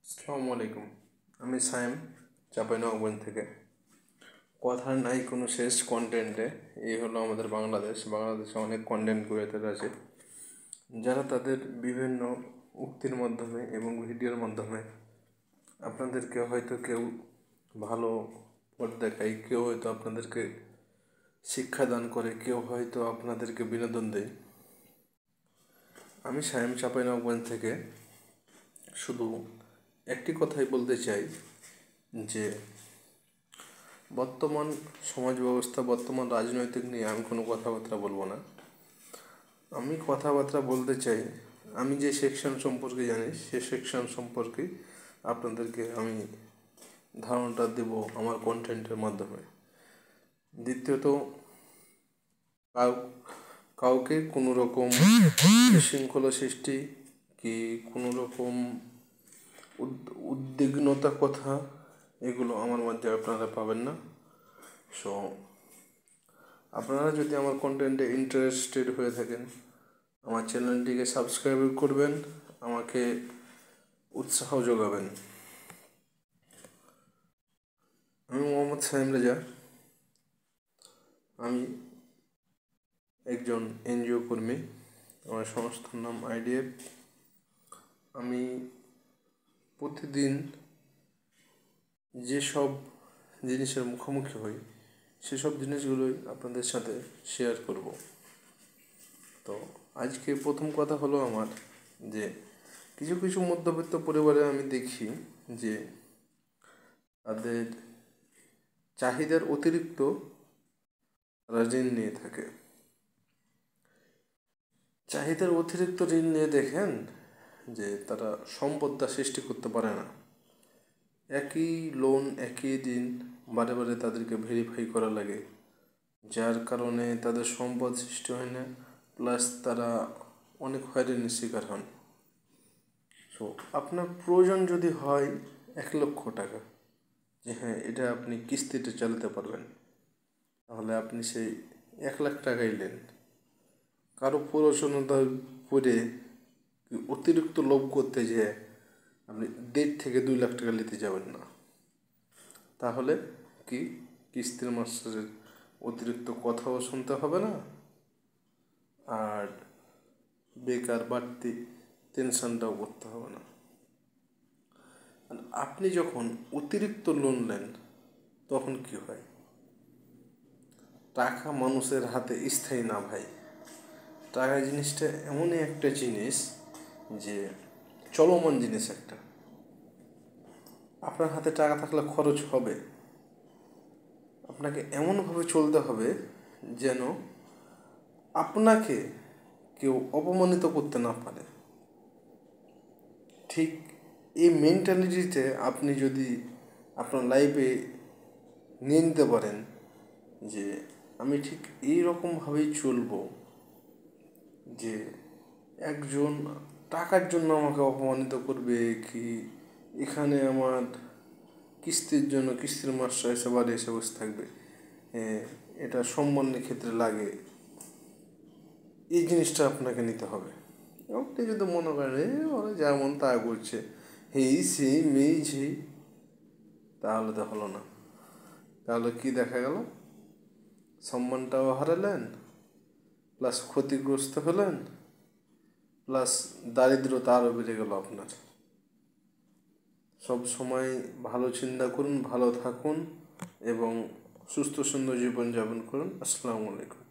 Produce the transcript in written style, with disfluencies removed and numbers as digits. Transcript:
আসসালামু আলাইকুম। আমি সায়েম, চাঁপাইনবাবগঞ্জ থেকে। কথার নাই কোনো শেষ কন্টেন্টে। এই হলো আমাদের বাংলাদেশে অনেক কন্টেন্ট ক্রিয়েটর আছে, যারা তাদের বিভিন্ন উক্তির মাধ্যমে এবং ভিডিওর মাধ্যমে আপনাদেরকে হয়তো কেউ ভালো পথ দেখায়, কেউ হয়তো আপনাদেরকে শিক্ষাদান করে, কেউ হয়তো আপনাদেরকে বিনোদন দেয়। আমি সায়েম, চাঁপাইনবাবগঞ্জ থেকে শুধু একটি কথাই বলতে চাই যে বর্তমান সমাজ ব্যবস্থা, বর্তমান রাজনৈতিক নিয়ে আমি কোনো কথাবার্তা বলবো না। আমি কথাবার্তা বলতে চাই, আমি যে সেকশন সম্পর্কে জানি সে সেকশন সম্পর্কে আপনাদেরকে আমি ধারণাটা দেব আমার কন্টেন্টের মাধ্যমে। দ্বিতীয়ত, কাউকে কোনো রকম বিশৃঙ্খলা সৃষ্টি কি কোনো রকম উদ্বিগ্নতা কথা এগুলো আমার মধ্যে আপনারা পাবেন না। সো আপনারা যদি আমার কন্টেন্টে ইন্টারেস্টেড হয়ে থাকেন, আমার চ্যানেলটিকে সাবস্ক্রাইব করবেন, আমাকে উৎসাহ যোগাবেন। আমি মোহাম্মদ সাইম রেজা। আমি একজন এনজিও কর্মী। আমার সংস্থার নাম IDF। আমি প্রতিদিন যেসব জিনিসের মুখোমুখি হই সেসব জিনিসগুলোই আপনাদের সাথে শেয়ার করব। তো আজকে প্রথম কথা হলো আমার যে কিছু কিছু মধ্যবিত্ত পরিবারে আমি দেখি যে তাদের চাহিদার অতিরিক্ত তারা ঋণ নিয়ে থাকে। চাহিদার অতিরিক্ত ঋণ নিয়ে দেখেন যে তারা সম্পদটা সৃষ্টি করতে পারে না। একই লোন, একই ঋণ বারে বারে তাদেরকে ভেরিফাই করা লাগে, যার কারণে তাদের সম্পদ সৃষ্টি হয় না, প্লাস তারা অনেক হয়রানির শিকার হন। সো আপনার প্রয়োজন যদি হয় 1,00,000 টাকা, যে হ্যাঁ এটা আপনি কিস্তিতে চালাতে পারবেন, তাহলে আপনি সেই 1,00,000 টাকাই নেন। কারো প্ররোচনায় পড়ে অতিরিক্ত লোভ করতে যেয়ে আপনি 1.5 থেকে 2 লাখ টাকা নিতে যাবেন না। তাহলে কি কিস্তির মাসের অতিরিক্ত কথাও শুনতে হবে না, আর বেকার বাড়তি টেনশনটাও করতে হবে না। আপনি যখন অতিরিক্ত লোন নেন তখন কি হয়? টাকা মানুষের হাতে স্থায়ী না ভাই। টাকা জিনিসটা এমনই একটা জিনিস যে চলমান জিনিস একটা। আপনার হাতে টাকা থাকলে খরচ হবে, আপনাকে এমনভাবে চলতে হবে যেন আপনাকে কেউ অপমানিত করতে না পারে। ঠিক এই মেন্টালিটিতে আপনি যদি আপনার লাইফে নিয়ে নিতে পারেন যে আমি ঠিক এই রকমভাবেই চলবো, যে একজন টাকার জন্য আমাকে অপমানিত করবে কি, এখানে আমার কিস্তির মাসটা এসে বাড়ি এসে বসে থাকবে, এটা সম্মানের ক্ষেত্রে লাগে, এই জিনিসটা আপনাকে নিতে হবে। আপনি যদি মনে করেন ওরা যেমন তা করছে, সেই মেয়ে সেই, তাহলে তো হলো না। তাহলে কি দেখা গেল? সম্মানটাও হারালেন, প্লাস ক্ষতিগ্রস্ত হলেন, প্লাস দারিদ্রতা আরও বেড়ে গেল আপনার। সব সময় ভালো চিন্তা করুন, ভালো থাকুন এবং সুস্থ সুন্দর জীবনযাপন করুন। আসসালামু আলাইকুম।